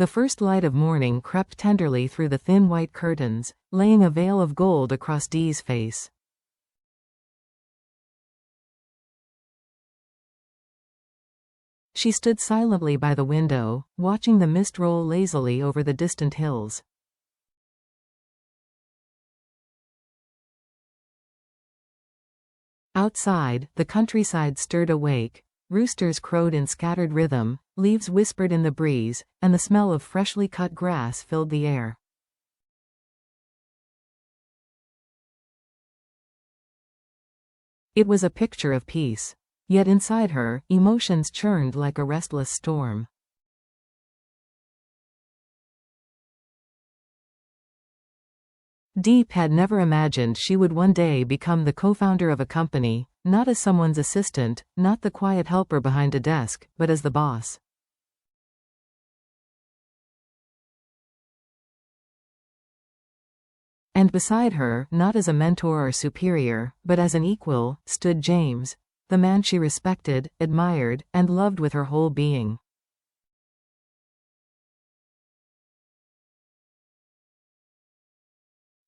The first light of morning crept tenderly through the thin white curtains, laying a veil of gold across Dee's face. She stood silently by the window, watching the mist roll lazily over the distant hills. Outside, the countryside stirred awake. Roosters crowed in scattered rhythm, leaves whispered in the breeze, and the smell of freshly cut grass filled the air. It was a picture of peace. Yet inside her, emotions churned like a restless storm. Diep had never imagined she would one day become the co-founder of a company, not as someone's assistant, not the quiet helper behind a desk, but as the boss. And beside her, not as a mentor or superior, but as an equal, stood James, the man she respected, admired, and loved with her whole being.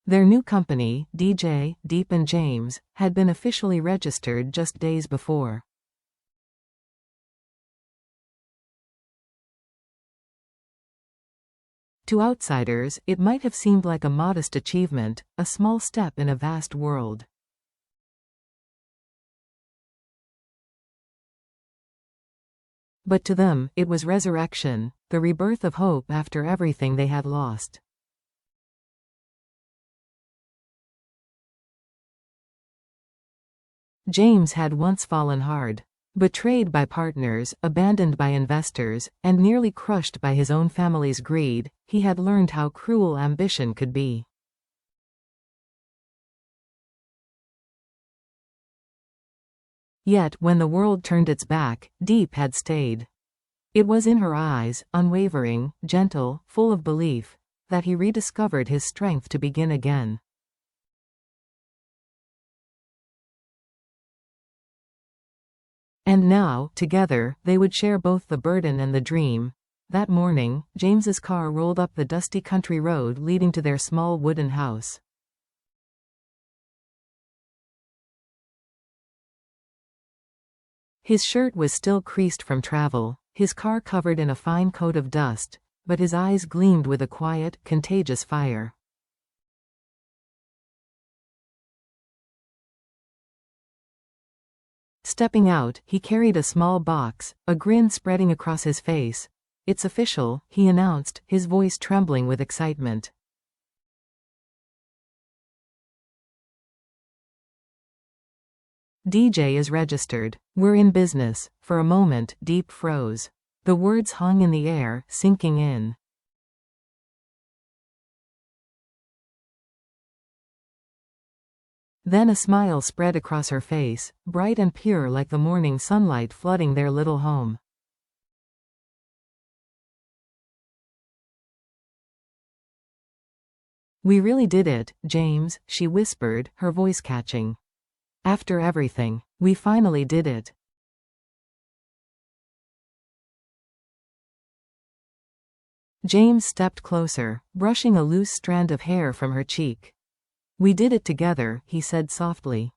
Their new company, Diep and James, had been officially registered just days before. To outsiders, it might have seemed like a modest achievement, a small step in a vast world. But to them, it was resurrection, the rebirth of hope after everything they had lost. James had once fallen hard. Betrayed by partners, abandoned by investors, and nearly crushed by his own family's greed, he had learned how cruel ambition could be. Yet, when the world turned its back, Diep had stayed. It was in her eyes, unwavering, gentle, full of belief, that he rediscovered his strength to begin again. And now, together, they would share both the burden and the dream. That morning, James's car rolled up the dusty country road leading to their small wooden house. His shirt was still creased from travel, his car covered in a fine coat of dust, but his eyes gleamed with a quiet, contagious fire. Stepping out, he carried a small box, a grin spreading across his face. "It's official," he announced, his voice trembling with excitement. "DJ is registered. We're in business." For a moment, Diep froze. The words hung in the air, sinking in. Then a smile spread across her face, bright and pure like the morning sunlight flooding their little home. "We really did it, James," she whispered, her voice catching. "After everything, we finally did it." James stepped closer, brushing a loose strand of hair from her cheek. "We did it together," he said softly.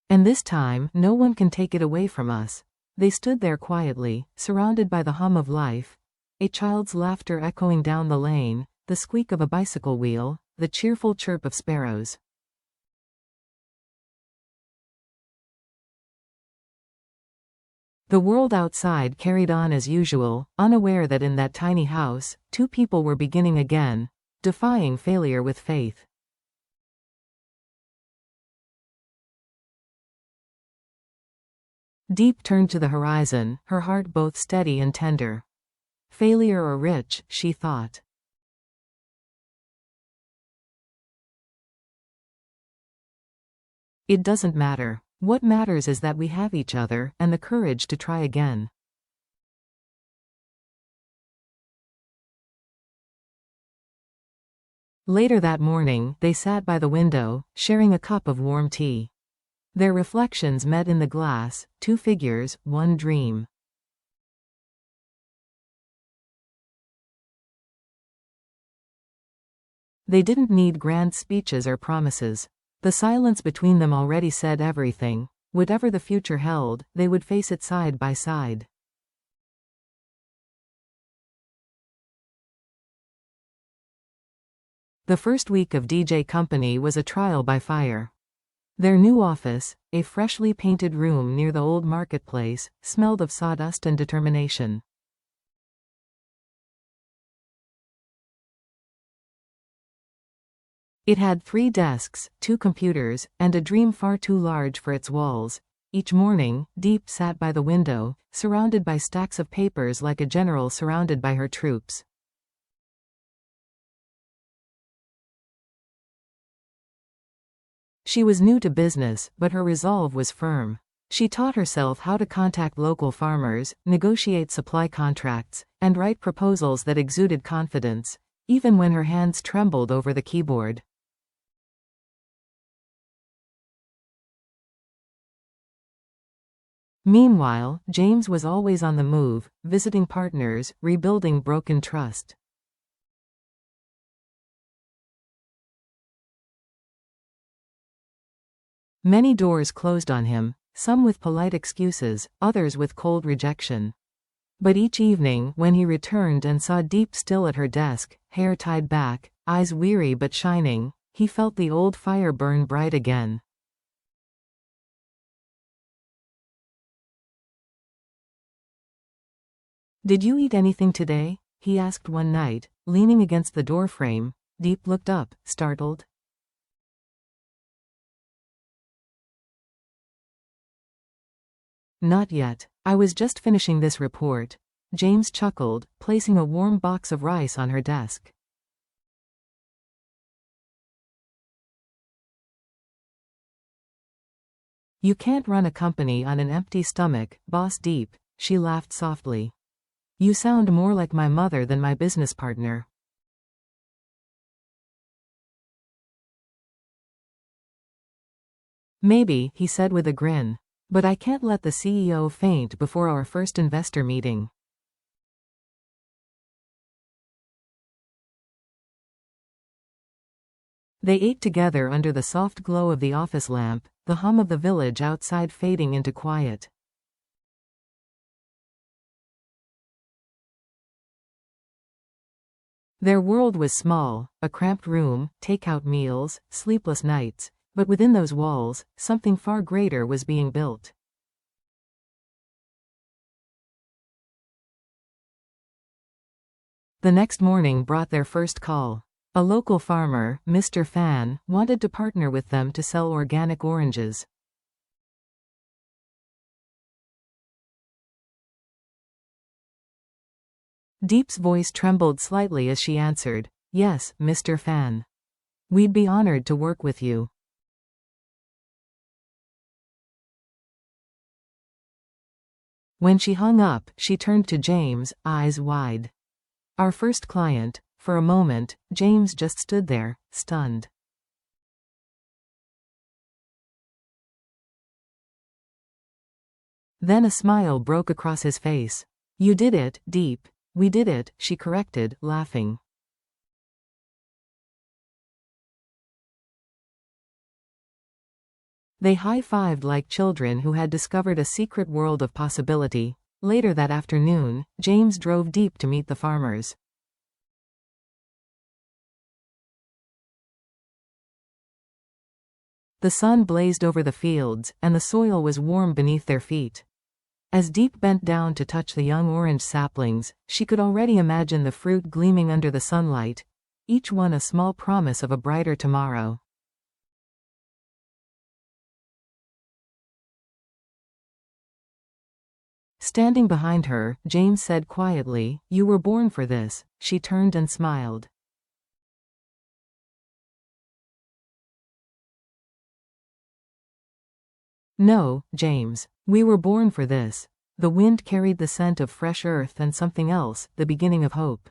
"And this time, no one can take it away from us." They stood there quietly, surrounded by the hum of life, a child's laughter echoing down the lane, the squeak of a bicycle wheel, the cheerful chirp of sparrows. The world outside carried on as usual, unaware that in that tiny house, two people were beginning again, defying failure with faith. Diep turned to the horizon, her heart both steady and tender. Failure or rich, she thought. It doesn't matter. What matters is that we have each other, and the courage to try again. Later that morning, they sat by the window, sharing a cup of warm tea. Their reflections met in the glass, two figures, one dream. They didn't need grand speeches or promises. The silence between them already said everything. Whatever the future held, they would face it side by side. The first week of DJ Company was a trial by fire. Their new office, a freshly painted room near the old marketplace, smelled of sawdust and determination. It had 3 desks, 2 computers, and a dream far too large for its walls. Each morning, Diep sat by the window, surrounded by stacks of papers like a general surrounded by her troops. She was new to business, but her resolve was firm. She taught herself how to contact local farmers, negotiate supply contracts, and write proposals that exuded confidence, even when her hands trembled over the keyboard. Meanwhile, James was always on the move, visiting partners, rebuilding broken trust. Many doors closed on him, some with polite excuses, others with cold rejection. But each evening, when he returned and saw Diep still at her desk, hair tied back, eyes weary but shining, he felt the old fire burn bright again. "Did you eat anything today?" he asked one night, leaning against the doorframe. Diep looked up, startled. "Not yet. I was just finishing this report." James chuckled, placing a warm box of rice on her desk. "You can't run a company on an empty stomach, Boss Diep," she laughed softly. "You sound more like my mother than my business partner." "Maybe," he said with a grin. "But I can't let the CEO faint before our first investor meeting." They ate together under the soft glow of the office lamp, the hum of the village outside fading into quiet. Their world was small, a cramped room, takeout meals, sleepless nights, but within those walls, something far greater was being built. The next morning brought their first call. A local farmer, Mr. Fan, wanted to partner with them to sell organic oranges. Diep's voice trembled slightly as she answered, "Yes, Mr. Fan. We'd be honored to work with you." When she hung up, she turned to James, eyes wide. "Our first client." For a moment, James just stood there, stunned. Then a smile broke across his face. "You did it, Diep." "We did it," she corrected, laughing. They high-fived like children who had discovered a secret world of possibility. Later that afternoon, James drove Diep to meet the farmers. The sun blazed over the fields, and the soil was warm beneath their feet. As Diep bent down to touch the young orange saplings, she could already imagine the fruit gleaming under the sunlight, each one a small promise of a brighter tomorrow. Standing behind her, James said quietly, "You were born for this." She turned and smiled. "No, James. We were born for this." The wind carried the scent of fresh earth and something else, the beginning of hope.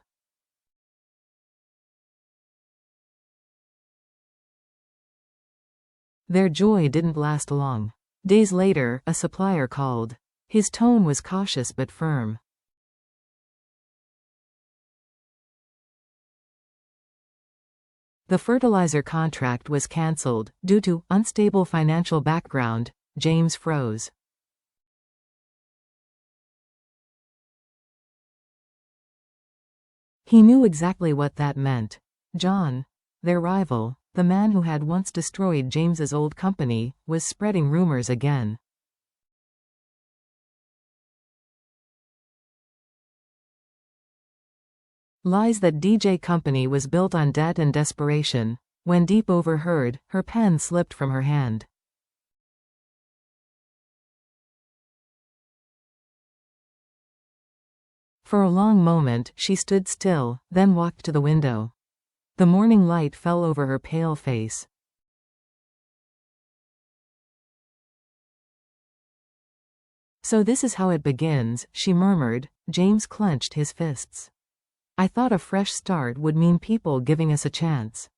Their joy didn't last long. Days later, a supplier called. His tone was cautious but firm. The fertilizer contract was cancelled. Due to unstable financial background, James froze. He knew exactly what that meant. John, their rival, the man who had once destroyed James's old company, was spreading rumors again. Lies that DJ Company was built on debt and desperation. When Diep overheard, her pen slipped from her hand. For a long moment she stood still, then walked to the window. The morning light fell over her pale face. "So this is how it begins," she murmured. James clenched his fists. "I thought a fresh start would mean people giving us a chance."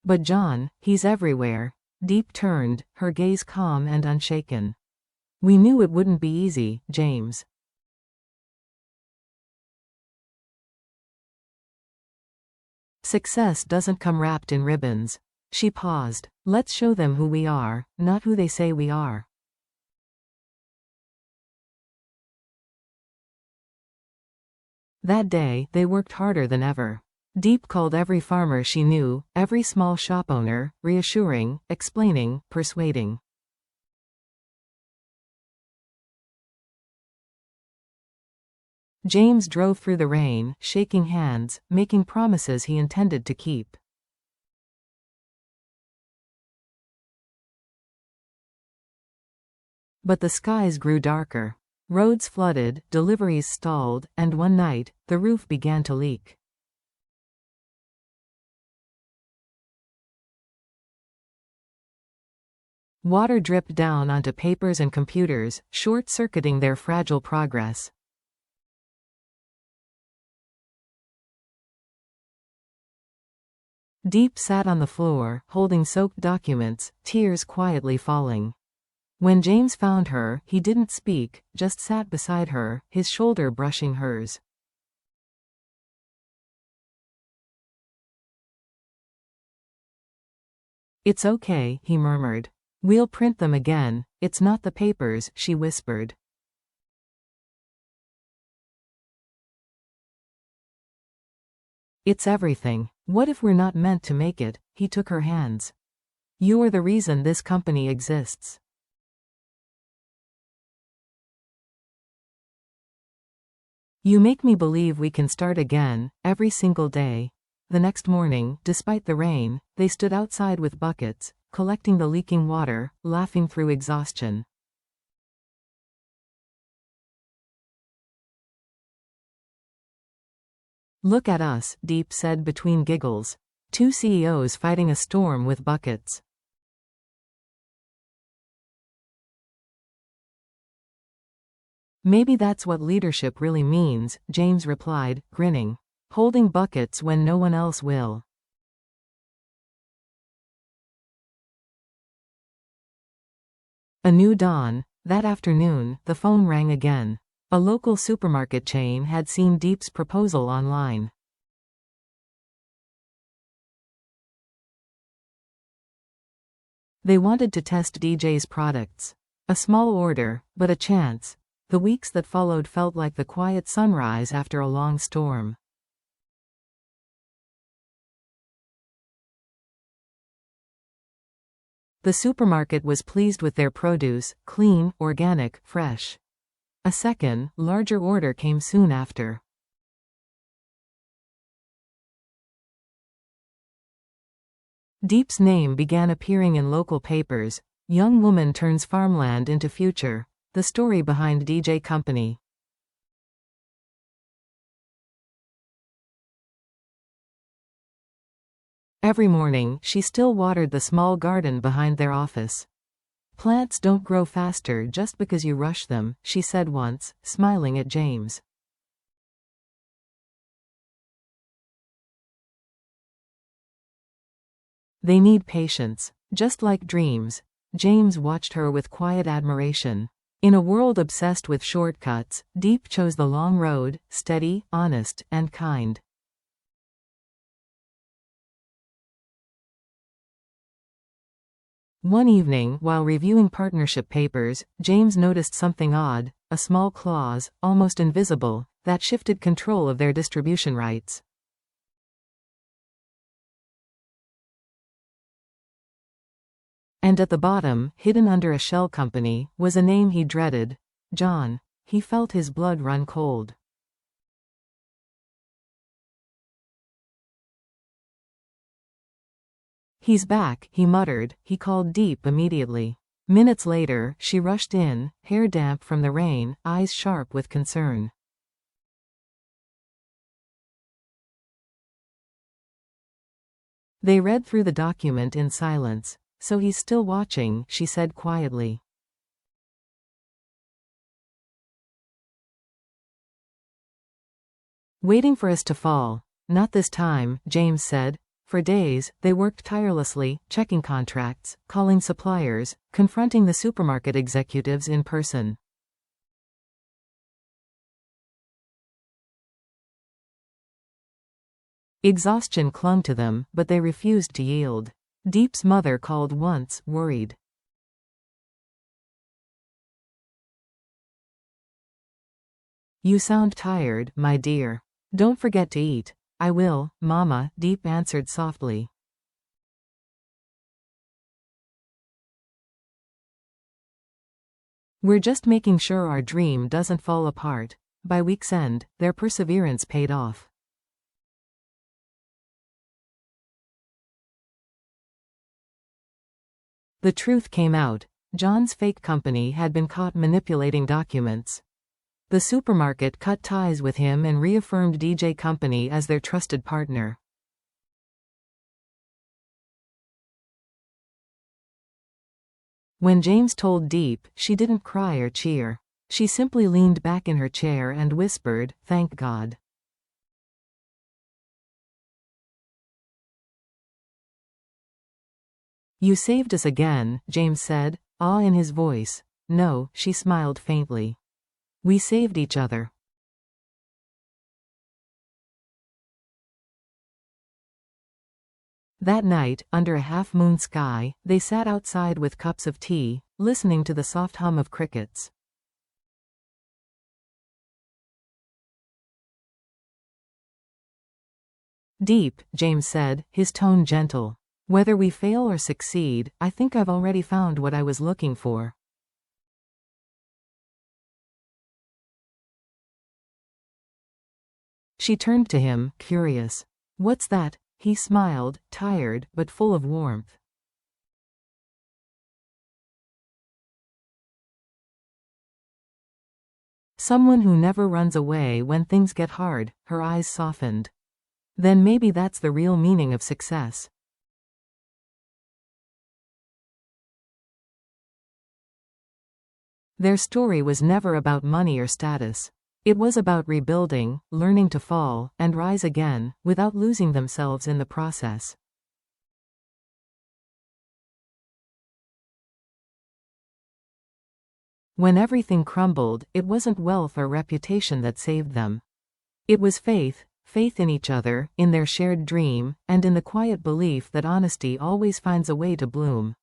"But John, he's everywhere." Diep turned, her gaze calm and unshaken. "We knew it wouldn't be easy, James." "Success doesn't come wrapped in ribbons." She paused. "Let's show them who we are, not who they say we are." That day, they worked harder than ever. Diep called every farmer she knew, every small shop owner, reassuring, explaining, persuading. James drove through the rain, shaking hands, making promises he intended to keep. But the skies grew darker. Roads flooded, deliveries stalled, and one night, the roof began to leak. Water dripped down onto papers and computers, short-circuiting their fragile progress. Diep sat on the floor, holding soaked documents, tears quietly falling. When James found her, he didn't speak, just sat beside her, his shoulder brushing hers. "It's okay," he murmured. "We'll print them again." "It's not the papers," she whispered. "It's everything. What if we're not meant to make it?" He took her hands. "You are the reason this company exists." "You make me believe we can start again, every single day." The next morning, despite the rain, they stood outside with buckets, collecting the leaking water, laughing through exhaustion. "Look at us," Diep said between giggles. Two CEOs fighting a storm with buckets. "Maybe that's what leadership really means," James replied, grinning. "Holding buckets when no one else will." A new dawn. That afternoon, the phone rang again. A local supermarket chain had seen Diep's proposal online. They wanted to test DJ's products. A small order, but a chance. The weeks that followed felt like the quiet sunrise after a long storm. The supermarket was pleased with their produce, clean, organic, fresh. A second, larger order came soon after. Diep's name began appearing in local papers. "Young woman turns farmland into future." The story behind DJ Company. Every morning, she still watered the small garden behind their office. "Plants don't grow faster just because you rush them," she said once, smiling at James. They need patience. Just like dreams. James watched her with quiet admiration. In a world obsessed with shortcuts, Diep chose the long road, steady, honest, and kind. One evening, while reviewing partnership papers, James noticed something odd, a small clause, almost invisible, that shifted control of their distribution rights. And at the bottom, hidden under a shell company, was a name he dreaded. John. He felt his blood run cold. "He's back," he muttered. He called Diep immediately. Minutes later, she rushed in, hair damp from the rain, eyes sharp with concern. They read through the document in silence. "So he's still watching," she said quietly. "Waiting for us to fall." "Not this time," James said. For days, they worked tirelessly, checking contracts, calling suppliers, confronting the supermarket executives in person. Exhaustion clung to them, but they refused to yield. Diep's mother called once, worried. "You sound tired, my dear. Don't forget to eat." "I will, Mama," Diep answered softly. "We're just making sure our dream doesn't fall apart." By week's end, their perseverance paid off. The truth came out. John's fake company had been caught manipulating documents. The supermarket cut ties with him and reaffirmed DJ Company as their trusted partner. When James told Diep, she didn't cry or cheer. She simply leaned back in her chair and whispered, "Thank God." "You saved us again," James said, awe in his voice. "No," she smiled faintly. "We saved each other." That night, under a half-moon sky, they sat outside with cups of tea, listening to the soft hum of crickets. "Diep," James said, his tone gentle. "Whether we fail or succeed, I think I've already found what I was looking for." She turned to him, curious. "What's that?" He smiled, tired, but full of warmth. "Someone who never runs away when things get hard." Her eyes softened. "Then maybe that's the real meaning of success." Their story was never about money or status. It was about rebuilding, learning to fall, and rise again, without losing themselves in the process. When everything crumbled, it wasn't wealth or reputation that saved them. It was faith, faith in each other, in their shared dream, and in the quiet belief that honesty always finds a way to bloom.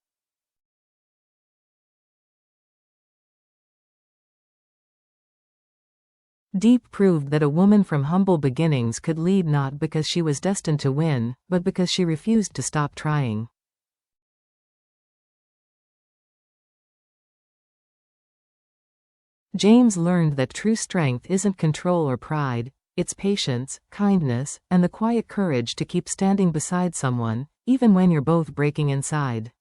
Diep proved that a woman from humble beginnings could lead not because she was destined to win, but because she refused to stop trying. James learned that true strength isn't control or pride, it's patience, kindness, and the quiet courage to keep standing beside someone, even when you're both breaking inside.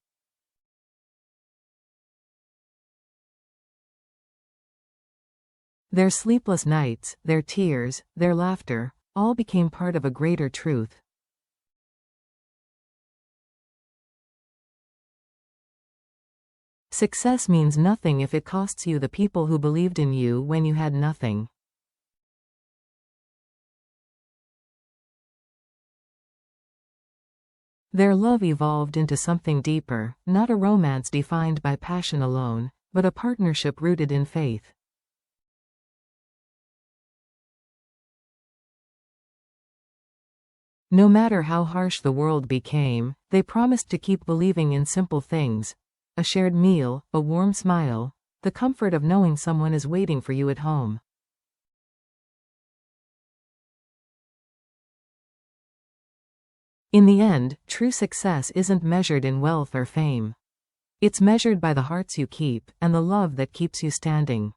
Their sleepless nights, their tears, their laughter, all became part of a greater truth. Success means nothing if it costs you the people who believed in you when you had nothing. Their love evolved into something deeper, not a romance defined by passion alone, but a partnership rooted in faith. No matter how harsh the world became, they promised to keep believing in simple things: a shared meal, a warm smile, the comfort of knowing someone is waiting for you at home. In the end, true success isn't measured in wealth or fame. It's measured by the hearts you keep, and the love that keeps you standing.